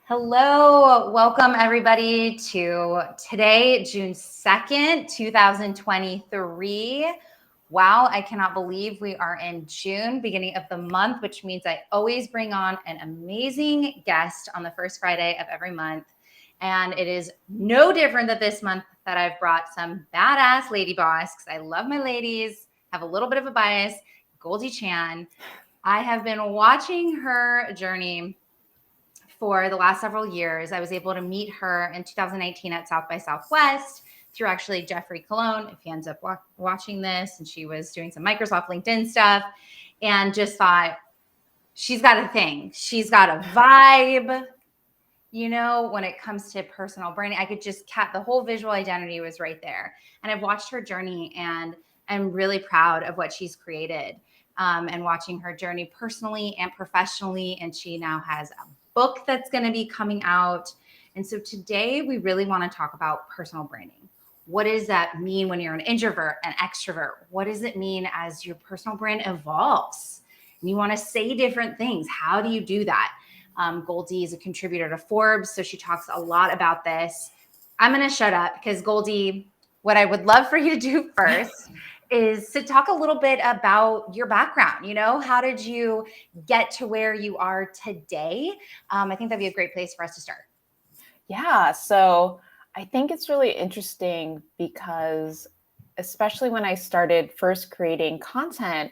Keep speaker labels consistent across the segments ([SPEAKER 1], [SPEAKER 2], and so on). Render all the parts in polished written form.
[SPEAKER 1] Hello, welcome everybody to today, June 2nd, 2023. Wow, I cannot believe we are in June, beginning of the month, which means I always bring on an amazing guest on the first Friday of every month. And it is no different than this month that I've brought some badass lady boss, because I love my ladies, have a little bit of a bias, Goldie Chan. I have been watching her journey for the last several years. I was able to meet her in 2019 at South by Southwest through actually Jeffrey Cologne, if he ends up watching this, and she was doing some Microsoft LinkedIn stuff, and just thought, she's got a thing. She's got a vibe. When it comes to personal branding, I could just the whole visual identity was right there. And I've watched her journey, and I'm really proud of what she's created, and watching her journey personally and professionally. And she now has a book that's going to be coming out. And so today we really want to talk about personal branding. What does that mean when you're an introvert, an extrovert? What does it mean as your personal brand evolves? And you want to say different things. How do you do that? Goldie is a contributor to Forbes, so she talks a lot about this. I'm going to shut up because Goldie, what I would love for you to do first is to talk a little bit about your background. How did you get to where you are today? I think that'd be a great place for us to start.
[SPEAKER 2] Yeah, so I think it's really interesting because especially when I started first creating content,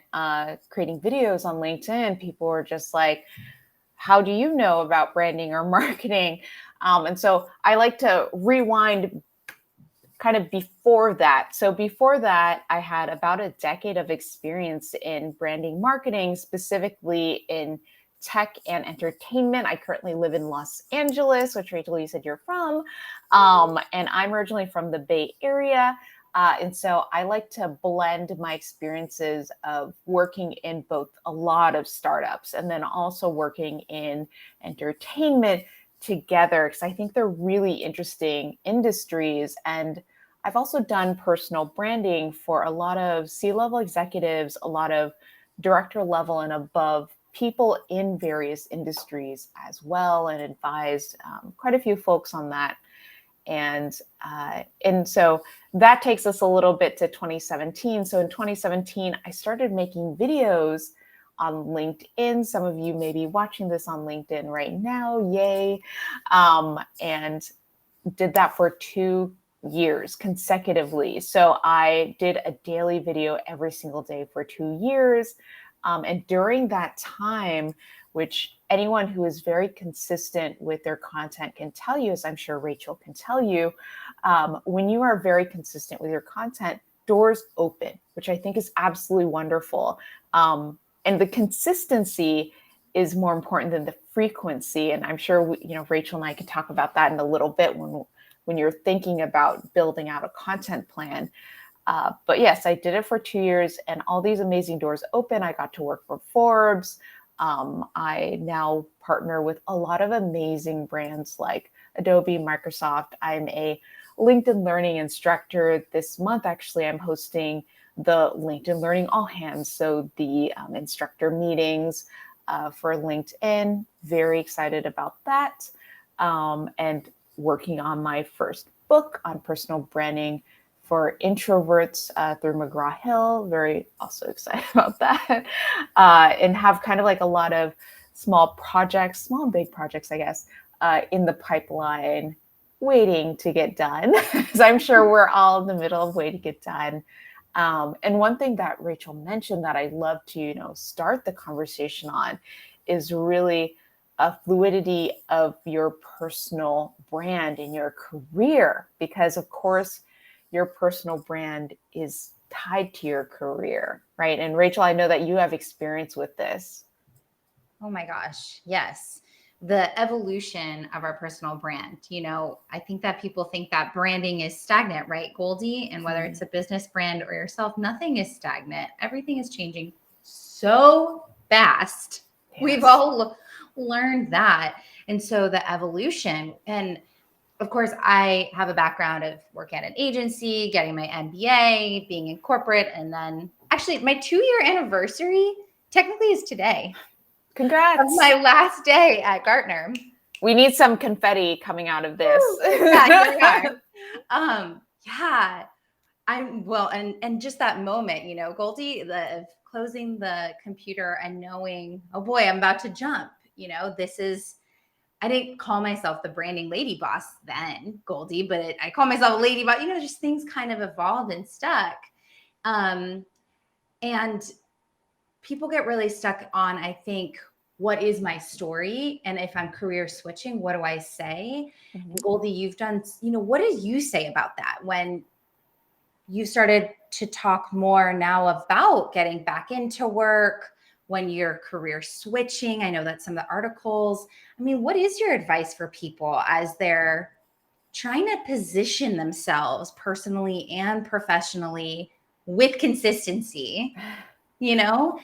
[SPEAKER 2] creating videos on LinkedIn, people were just like, how do you know about branding or marketing? And so I like to rewind kind of before that. So before that, I had about a decade of experience in branding marketing, specifically in tech and entertainment. I currently live in Los Angeles, which Rachel, you said you're from. And I'm originally from the Bay Area. And so I like to blend my experiences of working in both a lot of startups and then also working in entertainment together, because I think they're really interesting industries. And I've also done personal branding for a lot of C-level executives, a lot of director level and above people in various industries as well, and advised quite a few folks on that. And so that takes us a little bit to 2017. So in 2017, I started making videos on LinkedIn. Some of you may be watching this on LinkedIn right now. Yay. And did that for 2 years consecutively. So I did a daily video every single day for 2 years. And during that time, which anyone who is very consistent with their content can tell you, as I'm sure Rachel can tell you, when you are very consistent with your content, doors open, which I think is absolutely wonderful. And the consistency is more important than the frequency. And I'm sure Rachel and I can talk about that in a little bit when you're thinking about building out a content plan. But yes, I did it for 2 years, and all these amazing doors open. I got to work for Forbes. I now partner with a lot of amazing brands like Adobe, Microsoft. I'm a LinkedIn Learning instructor. This month, actually, I'm hosting the LinkedIn Learning All Hands, so the instructor meetings for LinkedIn. Very excited about that. And working on my first book on personal branding for Introverts through McGraw-Hill. Very also excited about that. And have kind of like a lot of small projects, small and big projects, I guess, in the pipeline waiting to get done. Because I'm sure we're all in the middle of waiting to get done. And one thing that Rachel mentioned that I'd love to, start the conversation on is really a fluidity of your personal brand in your career. Because of course, your personal brand is tied to your career, right? And Rachel, I know that you have experience with this.
[SPEAKER 1] Oh my gosh, yes. The evolution of our personal brand. I think that people think that branding is stagnant, right, Goldie? And whether it's a business brand or yourself, nothing is stagnant. Everything is changing so fast. Yes. We've all learned that. And so the evolution, and of course, I have a background of working at an agency, getting my MBA, being in corporate, and then actually my 2-year anniversary technically is today.
[SPEAKER 2] Congrats.
[SPEAKER 1] Of my last day at Gartner.
[SPEAKER 2] We need some confetti coming out of this.
[SPEAKER 1] Yeah, here we are. Yeah, I'm well, and just that moment, you know, Goldie, the closing the computer and knowing, oh boy, I'm about to jump. You know, this is. I didn't call myself the branding lady boss then, Goldie, but I call myself a lady boss. You know, just things kind of evolved and stuck. Um, and people get really stuck on, I think, what is my story? And if I'm career switching, what do I say?
[SPEAKER 2] Mhm.
[SPEAKER 1] And Goldie, you've done, you know, what did you say about that when you started to talk more now about getting back into work, when you're career switching? I know that some of the articles, I mean, what is your advice for people as they're trying to position themselves personally and professionally with consistency, you know?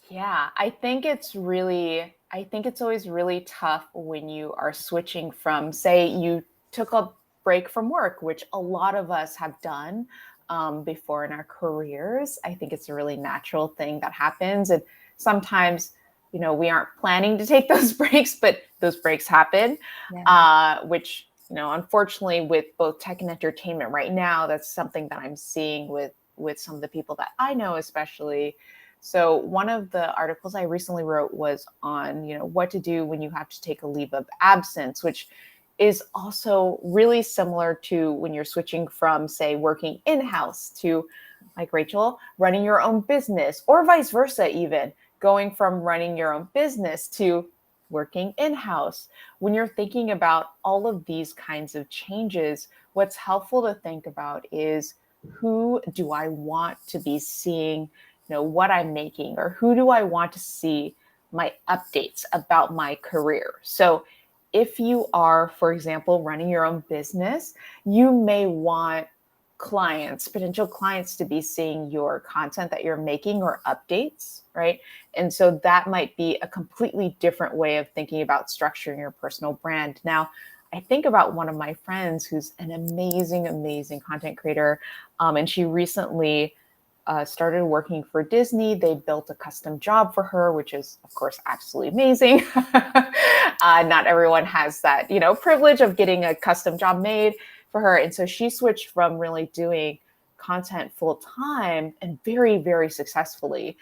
[SPEAKER 2] Yeah, I think it's always really tough when you are switching from, say, you took a break from work, which a lot of us have done before in our careers. I think it's a really natural thing that happens. And sometimes, you know, we aren't planning to take those breaks, but those breaks happen,
[SPEAKER 1] Yeah.
[SPEAKER 2] which, you know, unfortunately, with both tech and entertainment right now, that's something that I'm seeing with some of the people that I know, especially. So one of the articles I recently wrote was on, you know, what to do when you have to take a leave of absence, which is also really similar to when you're switching from, say, working in-house to, like Rachel, running your own business, or vice versa, even going from running your own business to working in-house. When you're thinking about all of these kinds of changes, what's helpful to think about is, who do I want to be seeing, you know, what I'm making, or who do I want to see my updates about my career? So if you are, for example, running your own business, you may want potential clients, to be seeing your content that you're making or updates, right? And so that might be a completely different way of thinking about structuring your personal brand. Now, I think about one of my friends who's an amazing, amazing content creator. And she recently started working for Disney. They built a custom job for her, which is, of course, absolutely amazing. Not everyone has that, you know, privilege of getting a custom job made for her. And so she switched from really doing content full time and very, very successfully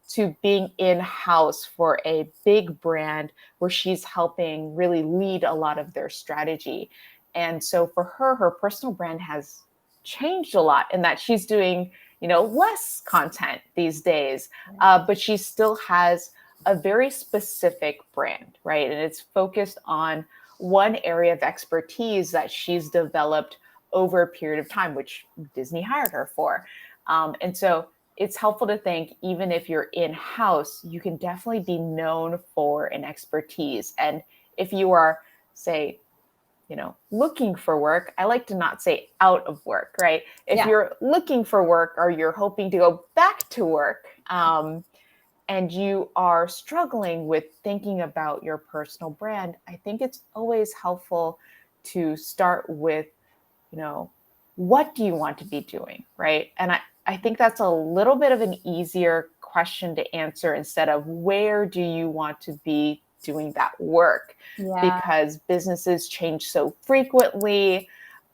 [SPEAKER 2] to being in-house for a big brand where she's helping really lead a lot of their strategy. And so for her, her personal brand has changed a lot in that she's doing, you know, less content these days, but she still has a very specific brand, right? And it's focused on one area of expertise that she's developed over a period of time, which Disney hired her for. And so it's helpful to think, even if you're in-house, you can definitely be known for an expertise. And if you are, say, you know, looking for work, I like to not say out of work, right? If
[SPEAKER 1] Yeah.
[SPEAKER 2] you're looking for work, or you're hoping to go back to work, and you are struggling with thinking about your personal brand, I think it's always helpful to start with, you know, what do you want to be doing, right? And I think that's a little bit of an easier question to answer, instead of where do you want to be doing that work,
[SPEAKER 1] Yeah.
[SPEAKER 2] because businesses change so frequently.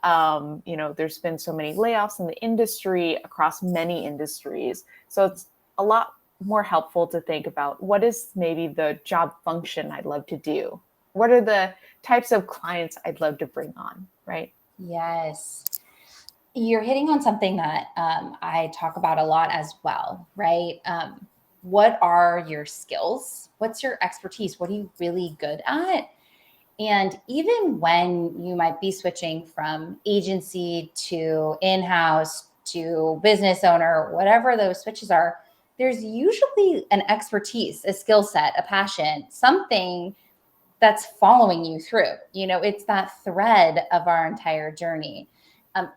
[SPEAKER 2] You know, there's been so many layoffs in the industry, across many industries. So it's a lot more helpful to think about, what is maybe the job function I'd love to do? What are the types of clients I'd love to bring on, right?
[SPEAKER 1] Yes. You're hitting on something that I talk about a lot as well, right? What are your skills? What's your expertise? What are you really good at? And even when you might be switching from agency to in-house to business owner, whatever those switches are, there's usually an expertise, a skill set, a passion, something that's following you through. You know, it's that thread of our entire journey.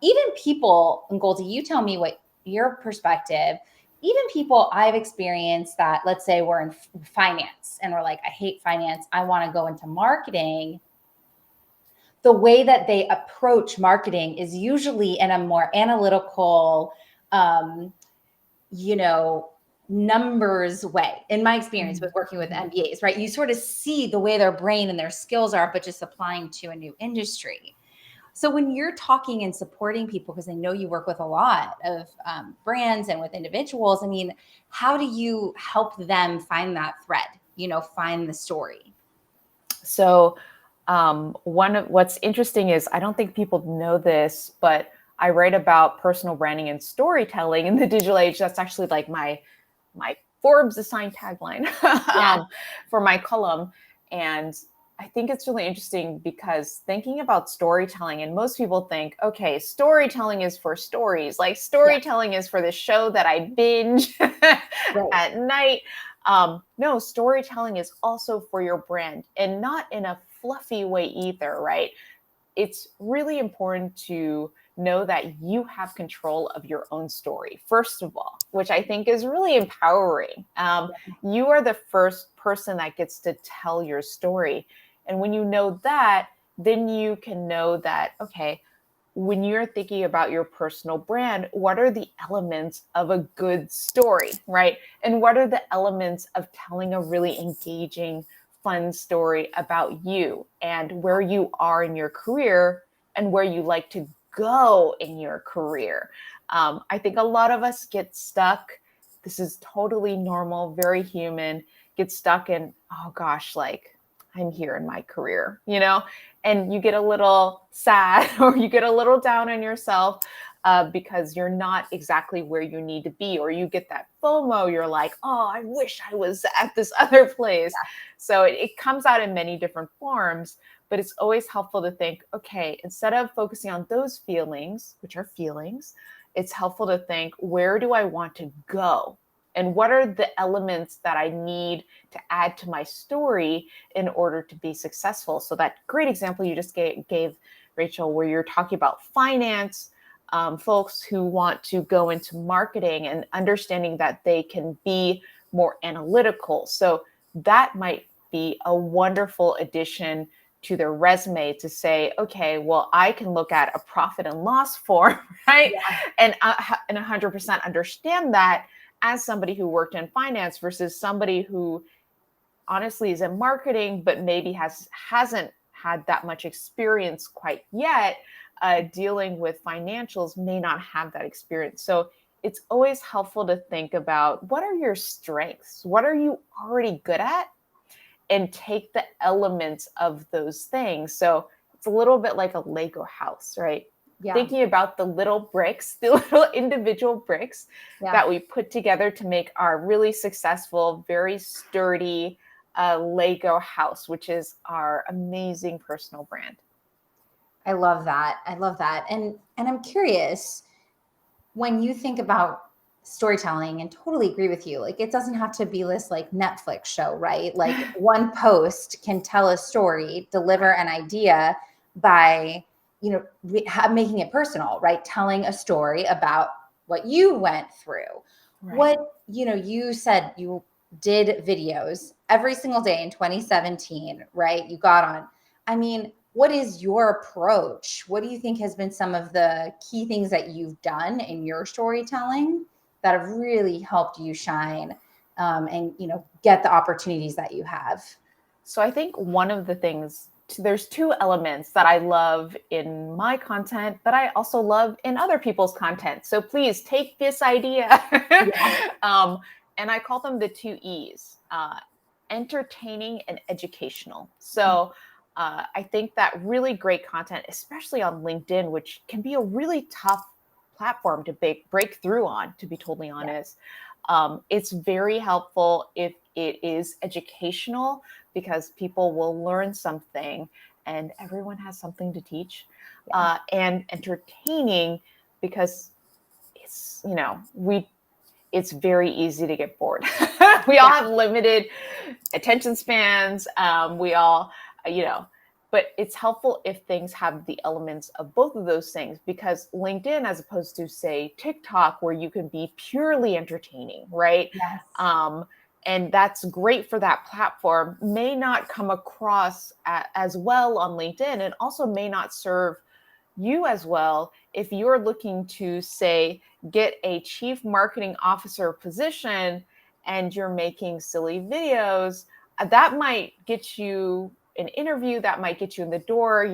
[SPEAKER 1] Even people, and Goldie, you tell me what your perspective, even people I've experienced that, let's say we're in finance and we're like, I hate finance, I want to go into marketing. The way that they approach marketing is usually in a more analytical, you know, numbers way, in my experience with working with MBAs, right? You sort of see the way their brain and their skills are, but just applying to a new industry. So when you're talking and supporting people, because I know you work with a lot of brands and with individuals, I mean, how do you help them find that thread, find the story?
[SPEAKER 2] So what's interesting is, I don't think people know this, but I write about personal branding and storytelling in the digital age. That's actually like my Forbes assigned tagline for my column. And I think it's really interesting because thinking about storytelling, and most people think, okay, storytelling is for stories, like storytelling is for the show that I binge at night. No, storytelling is also for your brand, and not in a fluffy way either, right? It's really important to know that you have control of your own story, first of all, which I think is really empowering. You are the first person that gets to tell your story. And when you know that, then you can know that, okay, when you're thinking about your personal brand, what are the elements of a good story, right? And what are the elements of telling a really engaging, fun story about you and where you are in your career and where you like to go in your career? I think a lot of us get stuck. This is totally normal, very human, get stuck in, oh gosh, like I'm here in my career, and you get a little sad or you get a little down on yourself because you're not exactly where you need to be, or you get that FOMO. You're like, oh, I wish I was at this other place. Yeah. So it comes out in many different forms, but it's always helpful to think, okay, instead of focusing on those feelings, which are feelings, it's helpful to think, where do I want to go? And what are the elements that I need to add to my story in order to be successful? So that great example you just gave, Rachel, where you're talking about finance, folks who want to go into marketing and understanding that they can be more analytical. So that might be a wonderful addition to their resume to say, okay, well, I can look at a profit and loss form, right? Yeah. And 100% understand that as somebody who worked in finance versus somebody who honestly is in marketing, but maybe hasn't had that much experience quite yet dealing with financials, may not have that experience. So it's always helpful to think about, what are your strengths? What are you already good at? And take the elements of those things. So it's a little bit like a Lego house, right? Yeah. Thinking about the little bricks, the little individual bricks that we put together to make our really successful, very sturdy Lego house, which is our amazing personal brand.
[SPEAKER 1] I love that. I love that. And I'm curious, when you think about storytelling, and totally agree with you, like it doesn't have to be this like Netflix show, right? Like one post can tell a story, deliver an idea by making it personal, right? Telling a story about what you went through. Right. What, you said you did videos every single day in 2017, right? You got on. I mean, what is your approach? What do you think has been some of the key things that you've done in your storytelling that have really helped you shine and, get the opportunities that you have?
[SPEAKER 2] So I think one of the things, there's two elements that I love in my content, but I also love in other people's content. So please take this idea. Yeah. And I call them the two E's, entertaining and educational. So I think that really great content, especially on LinkedIn, which can be a really tough platform to break through on, to be totally honest. Yeah. It's very helpful if it is educational, because people will learn something, and everyone has something to teach. Yeah. And entertaining, because it's, it's very easy to get bored. We all have limited attention spans. We all, but it's helpful if things have the elements of both of those things, because LinkedIn, as opposed to say TikTok, where you can be purely entertaining, right? Yes. And that's great for that platform, may not come across as well on LinkedIn, and also may not serve you as well if you're looking to, say, get a chief marketing officer position and you're making silly videos, that might get you an interview, that might get you in the door.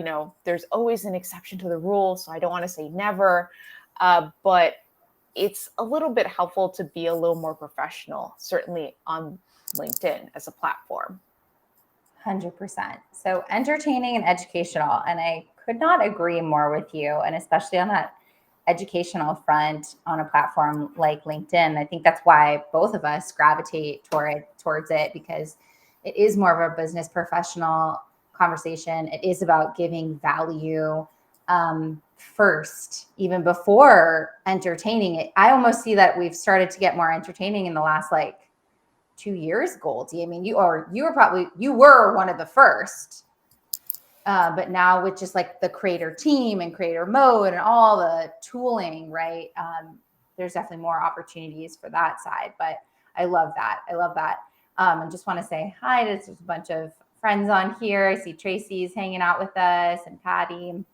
[SPEAKER 2] There's always an exception to the rule, so I don't want to say never, but it's a little bit helpful to be a little more professional, certainly on LinkedIn as a platform.
[SPEAKER 1] 100%. So entertaining and educational. And I could not agree more with you. And especially on that educational front on a platform like LinkedIn. I think that's why both of us gravitate towards it, because it is more of a business professional conversation. It is about giving value first, even before entertaining it. I almost see that we've started to get more entertaining in the last 2 years, Goldie. I mean, you were one of the first. But now with just the creator team and creator mode and all the tooling, right? There's definitely more opportunities for that side, but I love that. And just want to say hi to just a bunch of friends on here. I see Tracy's hanging out with us, and Patty,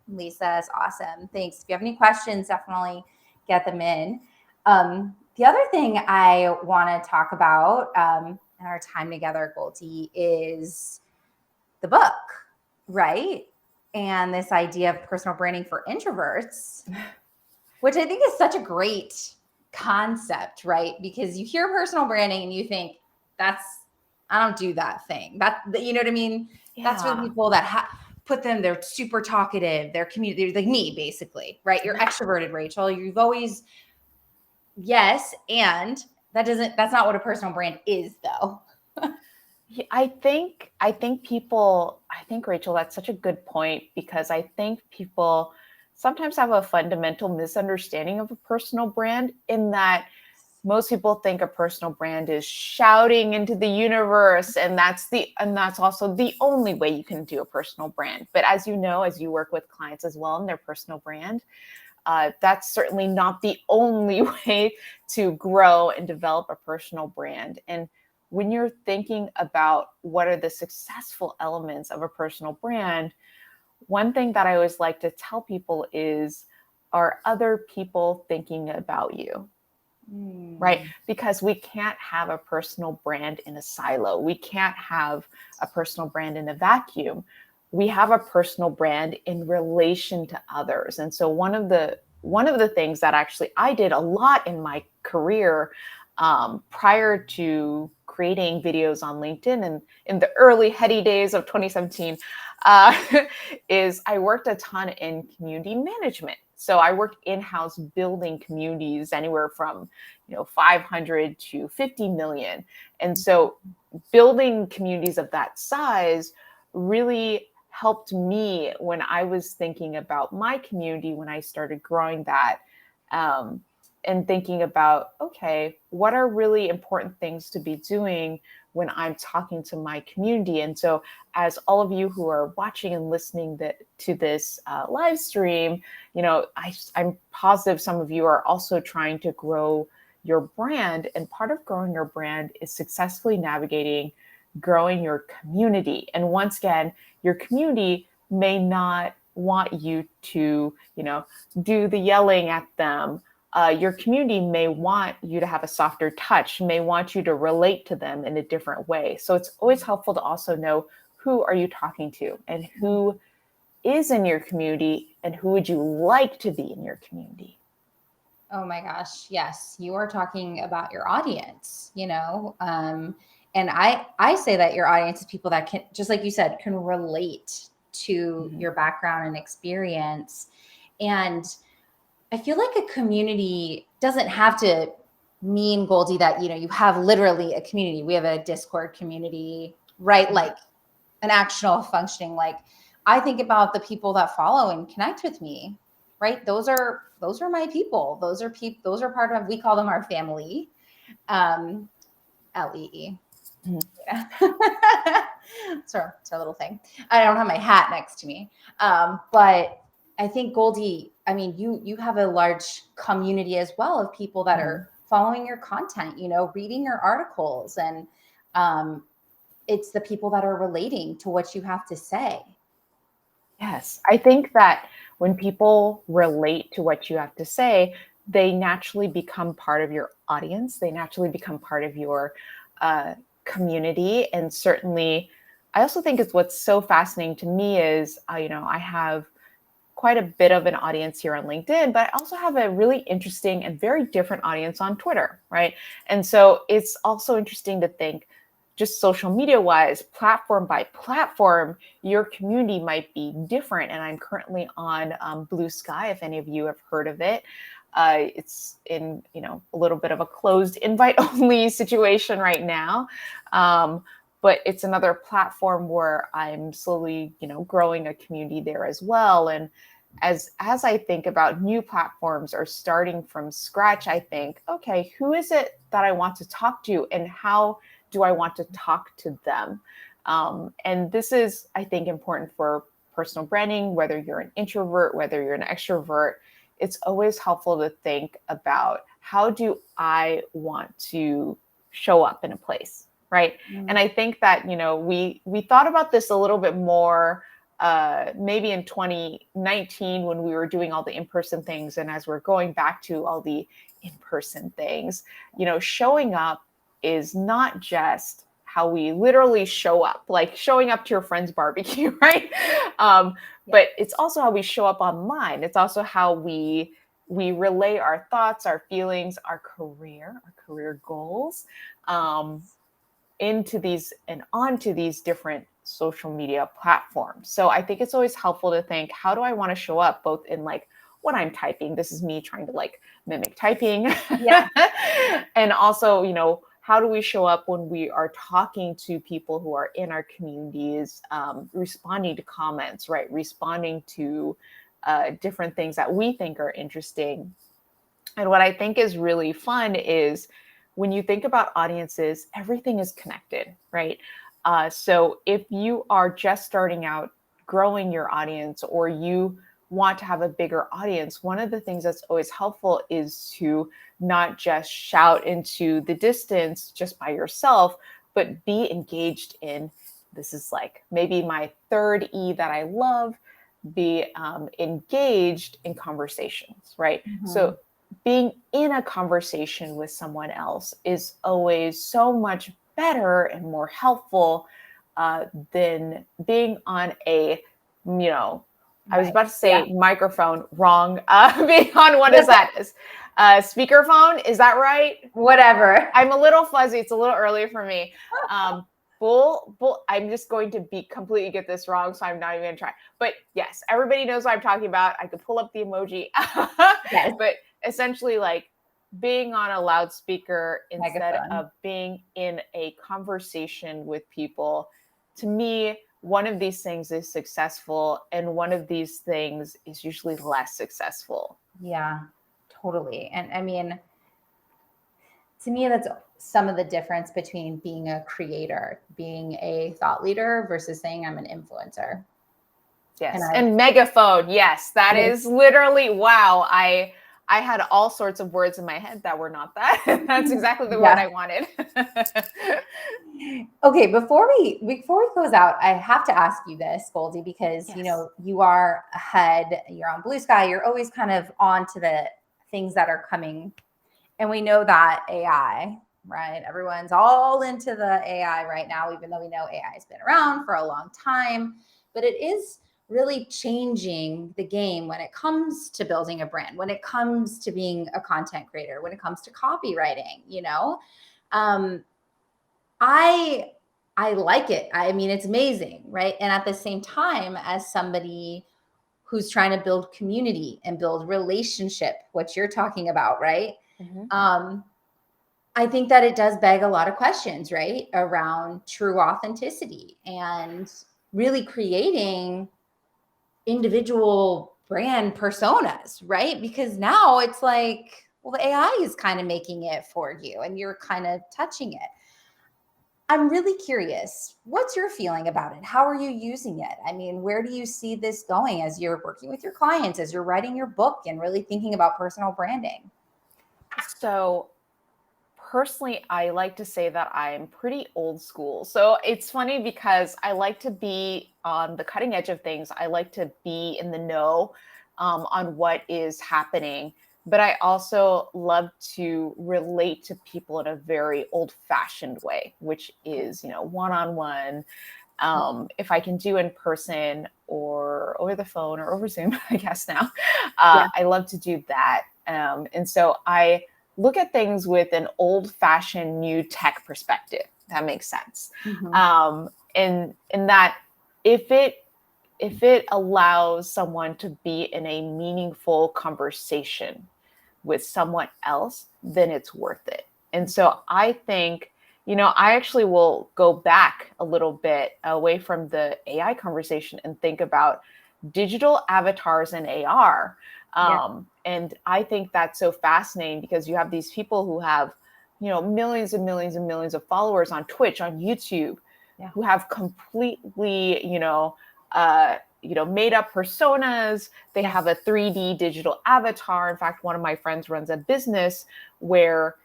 [SPEAKER 1] Lisa is awesome. Thanks. If you have any questions, definitely get them in. The other thing I want to talk about in our time together, Goldie, is the book, right? And this idea of personal branding for introverts, which I think is such a great concept, right? Because you hear personal branding and you think, I don't do that thing. You know what I mean? Yeah. That's for the people that they're super talkative, they're community, like me, basically, right? You're extroverted, Rachel. You've always, yes. And that's not what a personal brand is, though.
[SPEAKER 2] I think Rachel, that's such a good point, because I think people sometimes have a fundamental misunderstanding of a personal brand, in that most people think a personal brand is shouting into the universe, and that's also the only way you can do a personal brand. But as you know, as you work with clients as well in their personal brand, that's certainly not the only way to grow and develop a personal brand. And when you're thinking about what are the successful elements of a personal brand, one thing that I always like to tell people is, are other people thinking about you? Right? Because we can't have a personal brand in a silo. We can't have a personal brand in a vacuum. We have a personal brand in relation to others. And so one of the things that actually I did a lot in my career prior to creating videos on LinkedIn, and in the early heady days of 2017, is I worked a ton in community management. So I worked in-house building communities anywhere from 500 to 50 million. And so building communities of that size really helped me when I was thinking about my community, when I started growing that, and thinking about, okay, what are really important things to be doing when I'm talking to my community? And so as all of you who are watching and listening to this live stream, I'm positive some of you are also trying to grow your brand. And part of growing your brand is successfully navigating growing your community. And once again, your community may not want you to, do the yelling at them. Your community may want you to have a softer touch, may want you to relate to them in a different way. So it's always helpful to also know, who are you talking to, and who is in your community, and who would you like to be in your community?
[SPEAKER 1] Oh my gosh. Yes. You are talking about your audience, and I say that your audience is people that can, just like you said, can relate to your background and experience. And I feel like a community doesn't have to mean, Goldie, that, you have literally a community. We have a Discord community, right? Like an actual functioning, I think about the people that follow and connect with me, right? Those are my people. Those are part of, we call them our family. LEE. Yeah. It's our little thing. I don't have my hat next to me. But I think, Goldie, I mean, you have a large community as well of people that are following your content, reading your articles, and it's the people that are relating to what you have to say.
[SPEAKER 2] Yes, I think that when people relate to what you have to say, they naturally become part of your audience. They naturally become part of your community. And certainly, I also think it's what's so fascinating to me is, I have quite a bit of an audience here on LinkedIn, but I also have a really interesting and very different audience on Twitter, right? And so it's also interesting to think, just social media wise, platform by platform, your community might be different. And I'm currently on Blue Sky, if any of you have heard of it. It's in, a little bit of a closed invite only situation right now. But it's another platform where I'm slowly, growing a community there as well. And as I think about new platforms or starting from scratch, I think, okay, who is it that I want to talk to, and how do I want to talk to them? And this is, I think, important for personal branding, whether you're an introvert, whether you're an extrovert. It's always helpful to think about, how do I want to show up in a place, right? Mm-hmm. And I think that, we thought about this a little bit more maybe in 2019 when we were doing all the in-person things. And as we're going back to all the in-person things, showing up is not just how we literally show up, like showing up to your friend's barbecue, right? But it's also how we show up online. It's also how we relay our thoughts, our feelings, our career goals into these and onto these different social media platforms. So I think it's always helpful to think, how do I want to show up, both in like what I'm typing? This is me trying to like mimic typing. Yeah. And also, how do we show up when we are talking to people who are in our communities, responding to comments, right? Responding to different things that we think are interesting. And what I think is really fun is, when you think about audiences, everything is connected, right? So if you are just starting out growing your audience, or you want to have a bigger audience, one of the things that's always helpful is to not just shout into the distance just by yourself, but be engaged in, this is like maybe my third E that I love, be engaged in conversations, right? Mm-hmm. So being in a conversation with someone else is always so much better and more helpful than being on a, I was about to say microphone, wrong. Being on, what is that? Speakerphone, is that right?
[SPEAKER 1] Whatever.
[SPEAKER 2] I'm a little fuzzy. It's a little early for me. I'm just going to completely get this wrong, so I'm not even gonna try. But yes, everybody knows what I'm talking about. I could pull up the emoji. Yes. But essentially, like being on a loudspeaker instead of being in a conversation with people, to me, one of these things is successful, and one of these things is usually less successful.
[SPEAKER 1] Yeah, totally. And I mean, to me, that's some of the difference between being a creator, being a thought leader, versus saying I'm an influencer.
[SPEAKER 2] Yes. And megaphone. Yes, that is literally, wow. I had all sorts of words in my head that were not that. That's exactly the word I wanted.
[SPEAKER 1] Okay, before we close out, I have to ask you this, Goldie, because you are ahead. You're on Blue Sky. You're always kind of on to the things that are coming, and we know that AI, right? Everyone's all into the AI right now, even though we know AI has been around for a long time, but it is really changing the game when it comes to building a brand, when it comes to being a content creator, when it comes to copywriting. I like it. I mean, it's amazing, right? And at the same time, as somebody who's trying to build community and build relationship, what you're talking about, right? Mm-hmm. I think that it does beg a lot of questions, right? Around true authenticity and really creating individual brand personas, right? Because now it's like, well, the AI is kind of making it for you and you're kind of touching it. I'm really curious, what's your feeling about it? How are you using it? I mean, where do you see this going as you're working with your clients, as you're writing your book and really thinking about personal branding?
[SPEAKER 2] So personally, I like to say that I'm pretty old school. So it's funny because I like to be on the cutting edge of things. I like to be in the know on what is happening. but I also love to relate to people in a very old-fashioned way, which is, one-on-one. If I can do in person or over the phone or over Zoom, I guess now, I love to do that. And so I look at things with an old-fashioned new tech perspective. That makes sense. And that if it allows someone to be in a meaningful conversation with someone else, then it's worth it. And so I think, I actually will go back a little bit away from the AI conversation and think about digital avatars and AR. And I think that's so fascinating because you have these people who have, millions and millions and millions of followers on Twitch, on YouTube, who have completely, made up personas. They have a 3D digital avatar. In fact, one of my friends runs a business where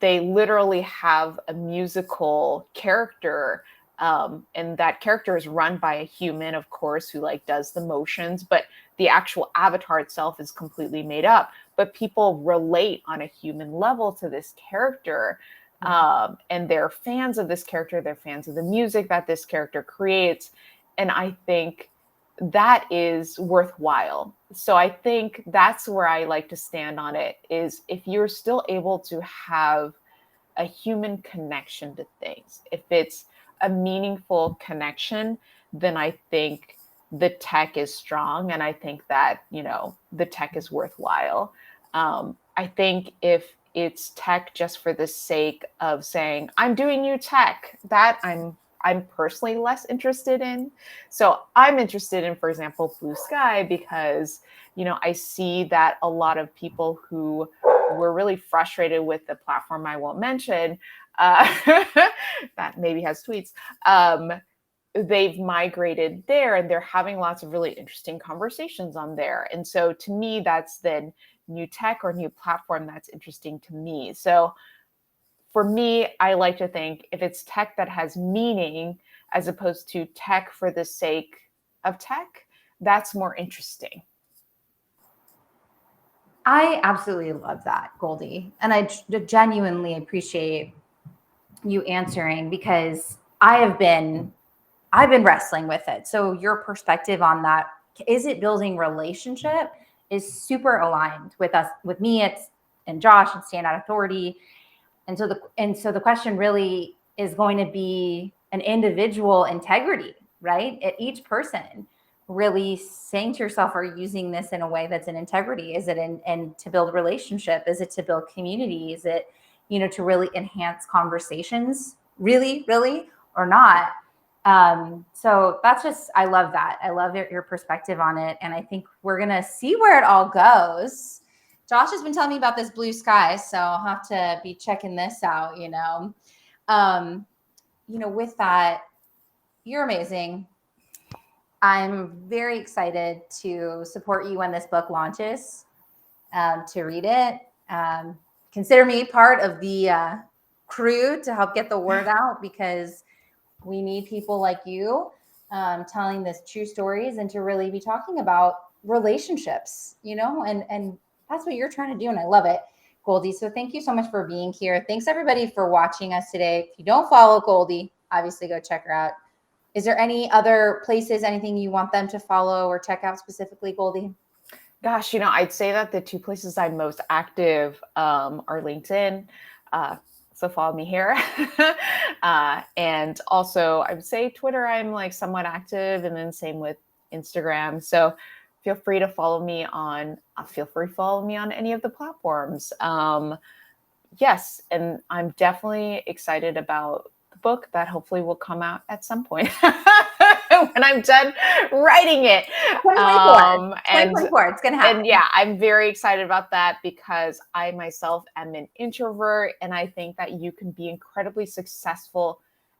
[SPEAKER 2] they literally have a musical character, and that character is run by a human, of course, who does the motions, but the actual avatar itself is completely made up. But people relate on a human level to this character. And they're fans of this character. They're fans of the music that this character creates. And I think that is worthwhile. So I think that's where I like to stand on it, is if you're still able to have a human connection to things, if it's a meaningful connection, then I think the tech is strong. And I think that, the tech is worthwhile. I think if it's tech just for the sake of saying, I'm doing new tech, that I'm personally less interested in. So I'm interested in, for example, Blue Sky, because, I see that a lot of people who were really frustrated with the platform I won't mention, that maybe has tweets, they've migrated there and they're having lots of really interesting conversations on there. And so to me, that's then new tech or new platform that's interesting to me. So for me, I like to think if it's tech that has meaning as opposed to tech for the sake of tech, that's more interesting.
[SPEAKER 1] I absolutely love that, Goldie. And I genuinely appreciate you answering, because I've been wrestling with it. So your perspective on that, is it building relationship, is super aligned with us, with me, and Josh and Standout Authority. And so the question really is going to be an individual integrity, right? At each person really saying to yourself, are you using this in a way that's in integrity? Is it in to build relationship? Is it to build community? Is it, to really enhance conversations, really, or not? So that's just, I love that. I love your perspective on it. And I think we're going to see where it all goes. Josh has been telling me about this Blue Sky, so I'll have to be checking this out, with that, you're amazing. I'm very excited to support you when this book launches, to read it. Consider me part of the crew to help get the word out, because we need people like you telling this true stories and to really be talking about relationships, and that's what you're trying to do. And I love it, Goldie. So thank you so much for being here. Thanks everybody for watching us today. If you don't follow Goldie, obviously go check her out. Is there any other places, anything you want them to follow or check out specifically, Goldie?
[SPEAKER 2] Gosh, I'd say that the two places I'm most active are LinkedIn. So follow me here. And also I would say Twitter, I'm somewhat active, and then same with Instagram. So feel free to follow me on any of the platforms. Yes. And I'm definitely excited about the book that hopefully will come out at some point when I'm done writing it.
[SPEAKER 1] 2024, it's going to happen.
[SPEAKER 2] And yeah, I'm very excited about that, because I myself am an introvert, and I think that you can be incredibly successful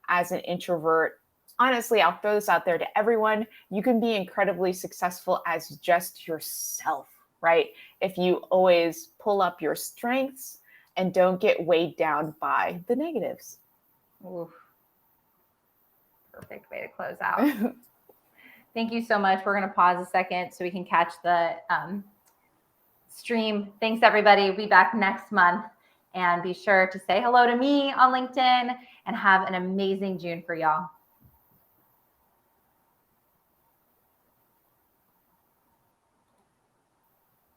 [SPEAKER 2] as an introvert. Honestly, I'll throw this out there to everyone. You can be incredibly successful as just yourself, right? If you always pull up your strengths and don't get weighed down by the negatives.
[SPEAKER 1] Oof. Perfect way to close out. Thank you so much. We're going to pause a second so we can catch the stream. Thanks, everybody. We'll be back next month. And be sure to say hello to me on LinkedIn and have an amazing June for y'all.